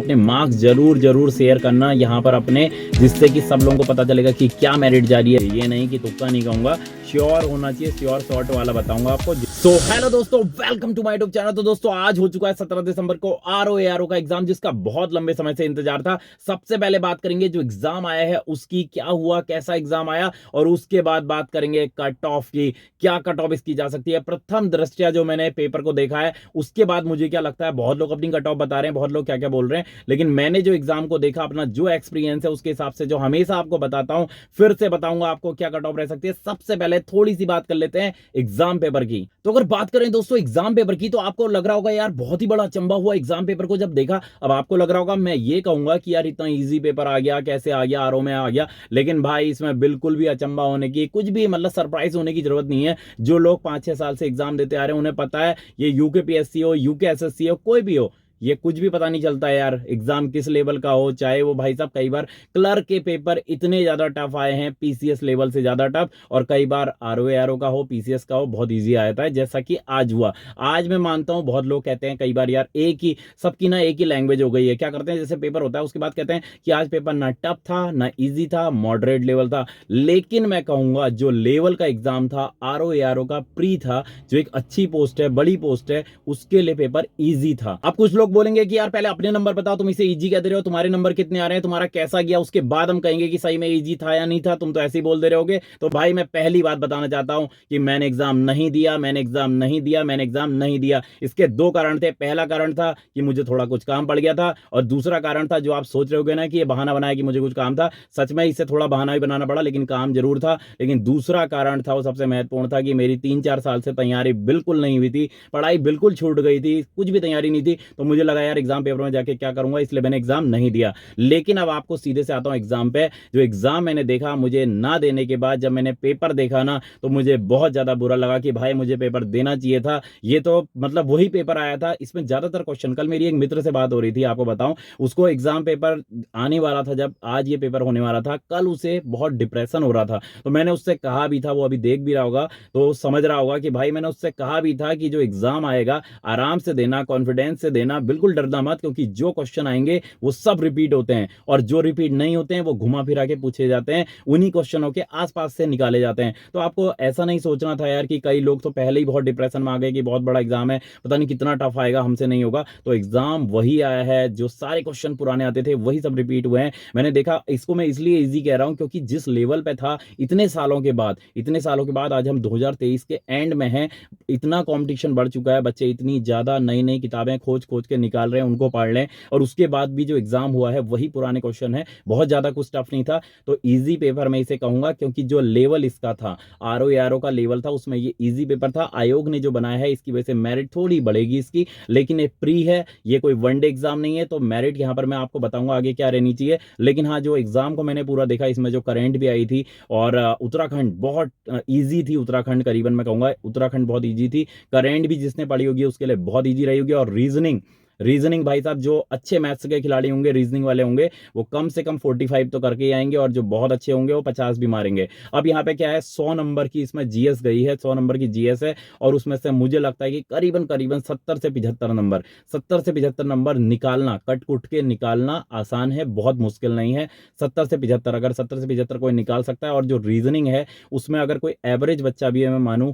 अपने मार्क्स जरूर जरूर शेयर करना यहाँ पर अपने, जिससे कि सब लोगों को पता चलेगा कि क्या मेरिट जारी है। ये नहीं कि तुक्का नहीं कहूंगा, श्योर होना चाहिए, श्योर शॉर्ट वाला बताऊंगा आपको। सो हेलो दोस्तों, welcome to my YouTube channel. तो दोस्तों आज हो चुका है 17 दिसंबर को आरओ का एग्जाम, जिसका बहुत लंबे समय से इंतजार था। सबसे पहले बात करेंगे जो एग्जाम आया है उसकी, क्या हुआ, कैसा एग्जाम आया, और उसके बाद बात करेंगे कट ऑफ की, क्या कट ऑफ इसकी जा सकती है। प्रथम दृष्टया जो मैंने पेपर को देखा है उसके बाद मुझे क्या लगता है, बहुत लोग अपनी कट ऑफ बता रहे हैं, बहुत लोग क्या क्या बोल रहे हैं, लेकिन मैंने जो एग्जाम को देखा, अपना जो एक्सपीरियंस है उसके हिसाब से, जो हमेशा आपको बताता हूं, फिर से बताऊंगा आपको क्या कट ऑफ रह सकती है। सबसे पहले थोड़ी सी बात कर लेते हैं एग्जाम पेपर की। तो अगर बात करें दोस्तों एग्जाम पेपर की, तो आपको लग रहा होगा यार बहुत ही बड़ा अचंभा हुआ एग्जाम पेपर को जब देखा। अब आपको लग रहा होगा, मैं ये कहूंगा कि यार इतना इजी पेपर आ गया, कैसे आ गया, आरओ में आ गया। लेकिन भाई इसमें बिल्कुल भी अचंभा होने की, कुछ भी मतलब सरप्राइज होने की जरूरत नहीं है। जो लोग 5-6 साल से एग्जाम देते आ रहे हैं उन्हें पता है, ये यूकेपीएससी हो, यूकेएसएससी हो, कोई भी हो, ये कुछ भी पता नहीं चलता है यार एग्जाम किस लेवल का हो। चाहे वो भाई साहब कई बार क्लर्क के पेपर इतने ज्यादा टफ आए हैं, पीसीएस लेवल से ज्यादा टफ, और कई बार आरओ का हो, पीसीएस का हो, बहुत इजी आया था, जैसा कि आज हुआ। आज मैं मानता हूं बहुत लोग कहते हैं कई बार यार एक ही सबकी ना एक ही लैंग्वेज हो गई है। क्या करते हैं, जैसे पेपर होता है उसके बाद कहते हैं कि आज पेपर ना टफ था ना ईजी था, मॉडरेट लेवल था। लेकिन मैं कहूंगा जो लेवल का एग्जाम था, आरओ का प्री था, जो एक अच्छी पोस्ट है, बड़ी पोस्ट है, उसके लिए पेपर ईजी था। अब कुछ लोग बोलेंगे कि यार पहले अपने नंबर बताओ, तुम इसे इजी कह दे रहे हो, तुम्हारे नंबर कितने आ रहे हैं, तुम्हारा कैसा गया, उसके बाद हम कहेंगे कि सही में इजी था या नहीं था, तुम तो ऐसे ही बोल दे रहे होगे। तो भाई मैं पहली बात बताना चाहता हूं कि मैंने एग्जाम नहीं दिया, मैंने एग्जाम नहीं दिया, मैंने एग्जाम नहीं दिया। इसके दो कारण थे। पहला कारण था कि मुझे थोड़ा कुछ काम पड़ गया था, और दूसरा कारण था जो आप सोच रहे होगे ना कि ये बहाना बनाया कि मुझे कुछ काम था, सच में इससे थोड़ा बहाना भी बनाना पड़ा, लेकिन काम जरूर था। लेकिन दूसरा कारण था, वो सबसे महत्वपूर्ण था, कि मेरी 3-4 साल से तैयारी बिल्कुल नहीं हुई थी, पढ़ाई बिल्कुल छूट गई थी, कुछ भी तैयारी नहीं थी। तो मुझे लगा यार एग्जाम पेपर में जाके क्या करूंगा, इसलिए मैंने एग्जाम नहीं दिया। लेकिन अब आपको सीधे से आता हूं एग्जाम पे। जो एग्जाम मैंने देखा, मुझे ना देने के बाद जब मैंने पेपर देखा ना, तो मुझे बहुत ज्यादा बुरा लगा कि भाई मुझे पेपर देना चाहिए था। ये तो मतलब वही पेपर आया था, इसमें ज्यादातर क्वेश्चन, कल मेरी एक मित्र से बात हो रही थी, आपको बताऊं, उसको एग्जाम पेपर आने वाला था, जब आज ये पेपर होने वाला था, कल उसे बहुत डिप्रेशन हो रहा था। तो मैंने उससे कहा भी था, वो अभी देख भी रहा होगा तो समझ रहा होगा कि भाई मैंने उससे कहा भी था कि जो एग्जाम आएगा आराम से देना, कॉन्फिडेंस से देना, बिल्कुल डरना मत, क्योंकि जो क्वेश्चन आएंगे वो सब रिपीट होते हैं, और जो रिपीट नहीं होते हैं वो घुमा फिरा के पूछे जाते हैं, उन्हीं क्वेश्चनों के आसपास से निकाले जाते हैं। तो आपको ऐसा नहीं सोचना था यार कि कई लोग तो पहले ही बहुत डिप्रेशन में आ गए कि बहुत बड़ा एग्जाम है, पता नहीं कितना टफ आएगा, हमसे नहीं होगा। तो एग्जाम वही आया है, जो सारे क्वेश्चन पुराने आते थे वही सब रिपीट हुए हैं। मैंने देखा, इसको मैं इसलिए इजी कह रहा हूं क्योंकि जिस लेवल पे था, इतने सालों के बाद, इतने सालों के बाद आज हम 2023 के एंड में हैं, इतना कंपटीशन बढ़ चुका है, बच्चे इतनी ज्यादा नई नई किताबें खोज खोज के निकाल रहे हैं, उनको पढ़ लें, और उसके बाद भी जो एग्जाम हुआ है वही पुराने क्वेश्चन है, बहुत ज्यादा कुछ टफ नहीं था। तो इजी पेपर मैं इसे कहूंगा, क्योंकि जो लेवल इसका था, आरओ का लेवल था, उसमें ये इजी पेपर था। आयोग ने जो बनाया है इसकी वजह से मेरिट थोड़ी बढ़ेगी इसकी, लेकिन ये प्री है, ये कोई वनडे एग्जाम नहीं है, तो मेरिट यहां पर मैं आपको बताऊंगा आगे क्या रहनी चाहिए। लेकिन हाँ, जो एग्जाम को मैंने पूरा देखा, इसमें जो करेंट भी आई थी, और उत्तराखंड बहुत ईजी थी, उत्तराखंड करीबन मैं कहूंगा उत्तराखंड बहुत ईजी थी। करेंट भी जिसने पढ़ी होगी उसके लिए बहुत ईजी रही होगी। और रीजनिंग, रीजनिंग भाई साहब, जो अच्छे मैथ्स के खिलाड़ी होंगे, रीजनिंग वाले होंगे, वो कम से कम 45 तो करके ही आएंगे, और जो बहुत अच्छे होंगे वो 50 भी मारेंगे। अब यहाँ पे क्या है, 100 नंबर की इसमें जीएस गई है, 100 नंबर की जीएस है, और उसमें से मुझे लगता है कि करीबन करीबन 70 से 75 नंबर, 70 से 75 नंबर निकालना, कट कुट के निकालना आसान है, बहुत मुश्किल नहीं है। 70 से 75, अगर 70 से 75 कोई निकाल सकता है, और जो रीजनिंग है उसमें अगर कोई एवरेज बच्चा भी है, मैं मानूं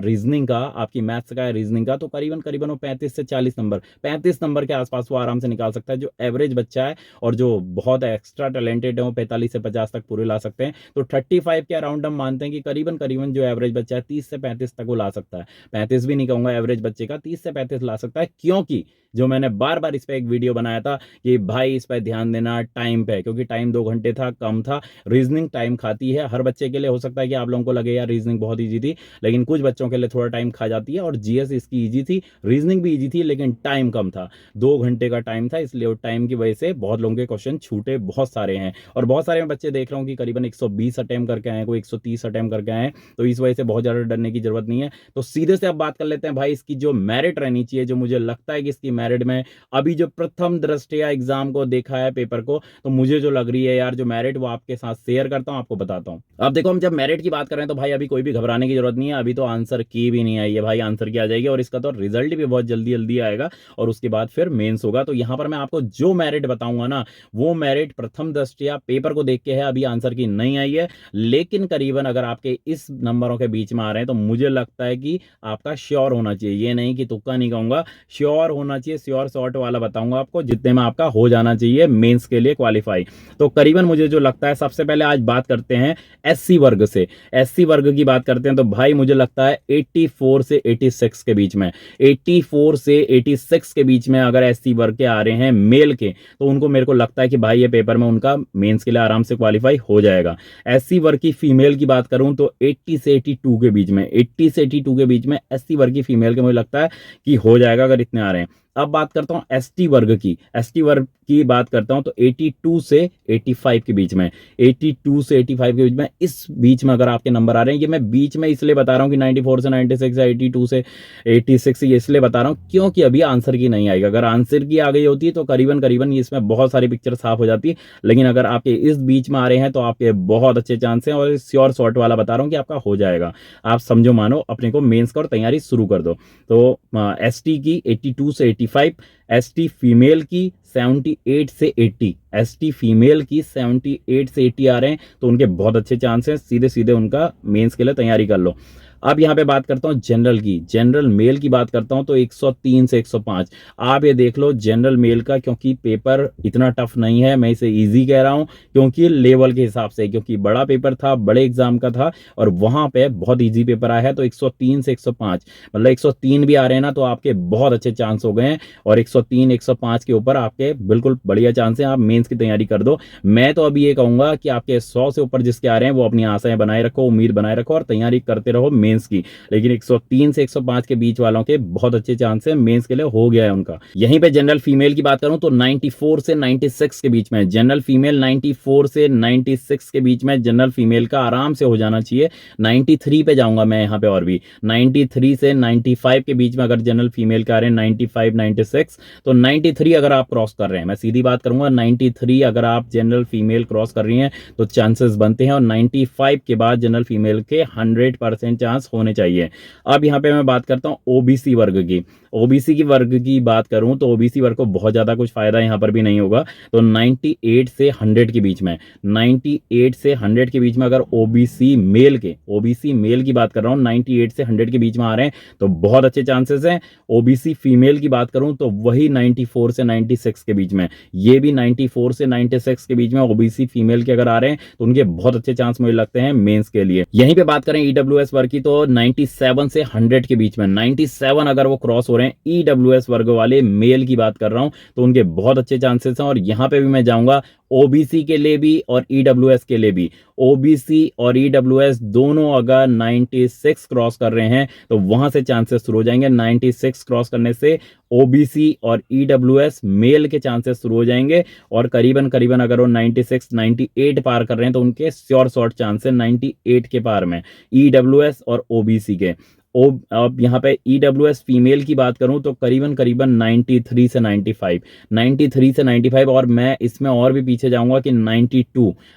रीजनिंग का, आपकी मैथ्स का है रीजनिंग का, तो करीबन करीबन वो 35 से 40 नंबर, 35 नंबर के आसपास वो आराम से निकाल सकता है, जो एवरेज बच्चा है। और जो बहुत एक्स्ट्रा टैलेंटेड है वो 45 से 50 तक पूरे ला सकते हैं। तो 35 के अराउंड हम मानते हैं कि करीबन करीबन जो एवरेज बच्चा है 30 से 35 तक वो ला सकता है। 35 भी नहीं कहूंगा एवरेज बच्चे का, 30 से 35 ला सकता है। क्योंकि जो मैंने बार बार इस पर एक वीडियो बनाया था कि भाई इस पर ध्यान देना टाइम पे, क्योंकि टाइम 2 घंटे था, कम था। रीजनिंग टाइम खाती है हर बच्चे के लिए। हो सकता है कि आप लोगों को लगे यार रीजनिंग बहुत ईजी थी, लेकिन कुछ बच्चों के लिए थोड़ा टाइम खा जाती है। और जीएस इसकी ईजी थी, रीजनिंग भी ईजी थी, लेकिन टाइम कम था, 2 घंटे का टाइम था, इसलिए वो टाइम की वजह से बहुत लोगों के क्वेश्चन छूटे, बहुत सारे हैं। और बहुत सारे बच्चे देख रहा हूँ कि करीबन 120 अटेम्प्ट करके आए, कोई 130 अटेम्प्ट करके आए, तो इस वजह से बहुत ज्यादा डरने की जरूरत नहीं है। तो सीधे से अब बात कर लेते हैं भाई इसकी जो मेरिट रहनी चाहिए, जो मुझे लगता है कि इसकी मेरिट में अभी जो प्रथम दृष्टया एग्जाम को देखा है पेपर को, तो मुझे जो लग रही है यार जो मेरिट वो आपके साथ शेयर करता हूं, आपको बताता हूं। अब देखो हम जब मेरिट की बात कर रहे हैं तो भाई अभी कोई भी घबराने की जरूरत नहीं है। अभी तो आंसर की भी नहीं आई है भाई, आंसर की आ जाएगी और इसका तो रिजल्ट भी बहुत जल्दी जल्दी आएगा और उसके बाद फिर मेंस होगा। तो यहां पर मैं आपको जो मेरिट बताऊंगा ना, वो मेरिट प्रथम दृष्टया पेपर को देख के है, अभी आंसर की नहीं आई है। लेकिन करीबन अगर आपके इस नंबरों के बीच में आ रहे हैं तो मुझे लगता है कि आपका श्योर होना चाहिए, ये नहीं कि तुक्का नहीं कहूंगा, श्योर होना चाहिए। श्योर शॉर्ट वाला बताऊंगा आपको, जितने में आपका हो जाना चाहिए मेंस के लिए क्वालिफाई। तो करीबन मुझे जो लगता है, सबसे पहले आज बात करते हैं एससी वर्ग से। एससी वर्ग की बात करते हैं तो भाई मुझे लगता है 84 से 86 के बीच में, 84 से 86 के बीच में अगर एससी वर्ग के आ रहे हैं मेल के, तो उनको मेरे को लगता है कि भाई ये पेपर में उनका मेंस के लिए आराम से क्वालिफाई हो जाएगा। एससी वर्ग की फीमेल की बात करूं तो 80 से 82 के बीच में, 80 से 82 के बीच में एससी वर्ग की फीमेल के मुझे लगता है कि हो जाएगा अगर इतने आ रहे हैं। अब बात करता हूं एसटी वर्ग की। एसटी वर्ग की बात करता हूं तो 82 से 85 के बीच में, 82 से 85 के बीच में, इस बीच में अगर आपके नंबर आ रहे हैं, ये मैं बीच में इसलिए बता रहा हूं कि 94 से 96 या 82 से 86, ये इसलिए बता रहा हूं क्योंकि अभी आंसर की नहीं आएगा। अगर आंसर की आ गई होती तो करीबन करीबन इसमें बहुत सारी पिक्चर साफ हो जाती, लेकिन अगर आपके इस बीच में आ रहे हैं तो आपके बहुत अच्छे चांस हैं और श्योर शॉर्ट वाला बता रहा हूं कि आपका हो जाएगा। आप समझो मानो अपने को मेंस का और तैयारी शुरू कर दो। तो एसटी की 82 से 85, एसटी फीमेल की 78 से 80, एसटी फीमेल की 78 से 80 आ रहे हैं तो उनके बहुत अच्छे चांस हैं, सीधे सीधे उनका मेंस के लिए तैयारी कर लो। अब यहाँ पे बात करता हूँ जनरल की। जनरल मेल की बात करता हूँ तो 103 से 105। आप ये देख लो जनरल मेल का, क्योंकि पेपर इतना टफ नहीं है, मैं इसे इजी कह रहा हूँ क्योंकि लेवल के हिसाब से, क्योंकि बड़ा पेपर था, बड़े एग्जाम का था और वहां पे बहुत इजी पेपर आया है। तो 103 से 105, मतलब 103 भी आ रहे हैं ना तो आपके बहुत अच्छे चांस हो गए हैं और 103 105 के ऊपर आपके बिल्कुल बढ़िया चांस हैं। आप मेंस की तैयारी कर दो। मैं तो अभी ये कहूंगा कि आपके 100 से ऊपर जिसके आ रहे हैं वो अपनी आशाएं बनाए रखो, उम्मीद बनाए रखो और तैयारी करते रहो मेंस की। लेकिन 103 से 105 के बीच वालों के बहुत अच्छे चांस है, मेंस के लिए हो गया है उनका। यहीं पे जनरल फीमेल की बात करूं तो 94 से 96 के बीच में, जनरल फीमेल 94 से 96 के बीच में जनरल फीमेल का आराम से हो जाना चाहिए। 93 पे जाऊंगा मैं यहाँ पे और भी, 93 से 95 के बीच में अगर जनरल फीमेल का आ रहे हैं 95 96, तो 93 अगर आप क्रॉस कर रहे हैं, मैं सीधी बात करूंगा 93 अगर आप जनरल फीमेल क्रॉस कर रही हैं तो चांसेस बनते हैं और 95 के बाद जनरल फीमेल के 100% चांस होने चाहिए। अब यहां पे मैं बात करता हूं ओबीसी वर्ग की। ओबीसी की वर्ग की बात करूं तो ओबीसी वर्ग को बहुत ज्यादा कुछ फायदा यहां पर भी नहीं होगा। तो 98 से 100 के बीच में, 98 से 100 के बीच में अगर ओबीसी मेल के, ओबीसी मेल की बात कर रहा हूं, 98 से 100 के बीच में आ रहे हैं तो बहुत अच्छे चांसेस हैं। ओबीसी फीमेल की बात करूं तो वही 94 से 96 के बीच में, ये भी 94 से 96 के बीच में ओबीसी फीमेल के अगर आ रहे हैं तो उनके बहुत अच्छे चांस मुझे लगते हैं मेंस के लिए। यहीं पे बात करें ईडब्ल्यूएस वर्ग की तो 97 से 100 के बीच में, 97 अगर वो क्रॉस हो रहे हैं, ईडब्ल्यूएस वर्ग वाले मेल की बात कर रहा हूं तो उनके बहुत अच्छे चांसेस हैं। और यहां पे भी मैं जाऊंगा ओबीसी के लिए भी और ईडब्ल्यूएस के लिए भी। ओबीसी और ईडब्ल्यूएस दोनों अगर 96 क्रॉस कर रहे हैं तो वहां से चांसेस शुरू हो जाएंगे। 96 क्रॉस करने से ओबीसी और ईडब्ल्यूएस मेल के चांसेस शुरू हो जाएंगे और करीबन करीबन अगर वो 96 98 पार कर रहे हैं तो उनके श्योर शॉर्ट चांस है 98 के पार में, ईडब्ल्यूएस और ओबीसी के। अब यहाँ पे ईडब्ल्यूएस फीमेल की बात करूं तो करीबन करीबन 93 से 95, 93 से 95 और मैं इसमें और भी पीछे जाऊंगा कि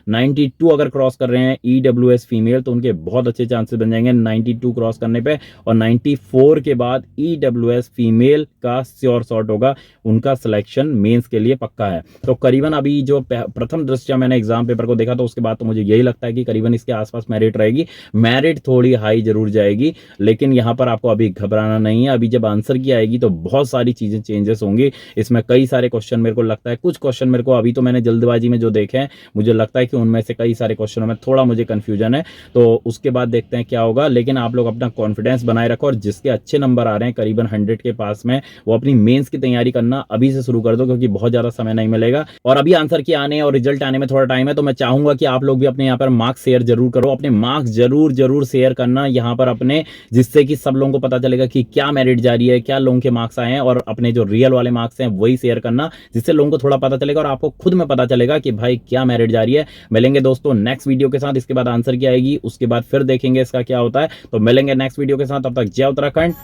92 अगर क्रॉस कर रहे हैं ईडब्ल्यूएस फीमेल तो उनके बहुत अच्छे चांसेस बन जाएंगे 92 क्रॉस करने पे। और 94 के बाद ईडब्ल्यूएस फीमेल का श्योर शॉर्ट होगा, उनका सिलेक्शन मेंस के लिए पक्का है। तो करीबन अभी जो प्रथम दृष्टया मैंने एग्जाम पेपर को देखा तो उसके बाद तो मुझे यही लगता है कि करीबन इसके आसपास मेरिट रहेगी। मेरिट थोड़ी हाई जरूर जाएगी, लेकिन यहां पर आपको अभी घबराना नहीं है। अभी जब आंसर की आएगी तो बहुत सारी चीजें चेंजेस होंगी। इसमें कई सारे क्वेश्चन मेरे को लगता है, कुछ क्वेश्चन मेरे को अभी तो मैंने जल्दबाजी में जो देखे हैं मुझे लगता है कि उनमें से कई सारे क्वेश्चनों में थोड़ा मुझे कंफ्यूजन है, तो उसके बाद देखते हैं क्या होगा। लेकिन आप लोग अपना कॉन्फिडेंस बनाए रखो और जिसके अच्छे नंबर आ रहे हैं करीबन 100 के पास में, वो अपनी मेंस की तैयारी करना अभी से शुरू कर दो क्योंकि बहुत ज्यादा समय नहीं मिलेगा और अभी आंसर की आने और रिजल्ट आने में थोड़ा टाइम है। तो मैं चाहूंगा कि आप लोग भी अपने यहाँ पर मार्क्स शेयर जरूर करो, अपने मार्क्स जरूर शेयर करना यहाँ पर अपने, जिससे कि सब लोगों को पता चलेगा कि क्या मेरिट जारी है, क्या लोगों के मार्क्स आए हैं और अपने जो रियल वाले मार्क्स हैं वही शेयर करना, जिससे लोगों को थोड़ा पता चलेगा और आपको खुद में पता चलेगा कि भाई क्या मेरिट जारी है। मिलेंगे दोस्तों नेक्स्ट वीडियो के साथ, इसके बाद आंसर की आएगी, उसके बाद फिर देखेंगे इसका क्या होता है। तो मिलेंगे नेक्स्ट वीडियो के साथ, तब तक जय उत्तराखंड,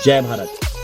जय भारत।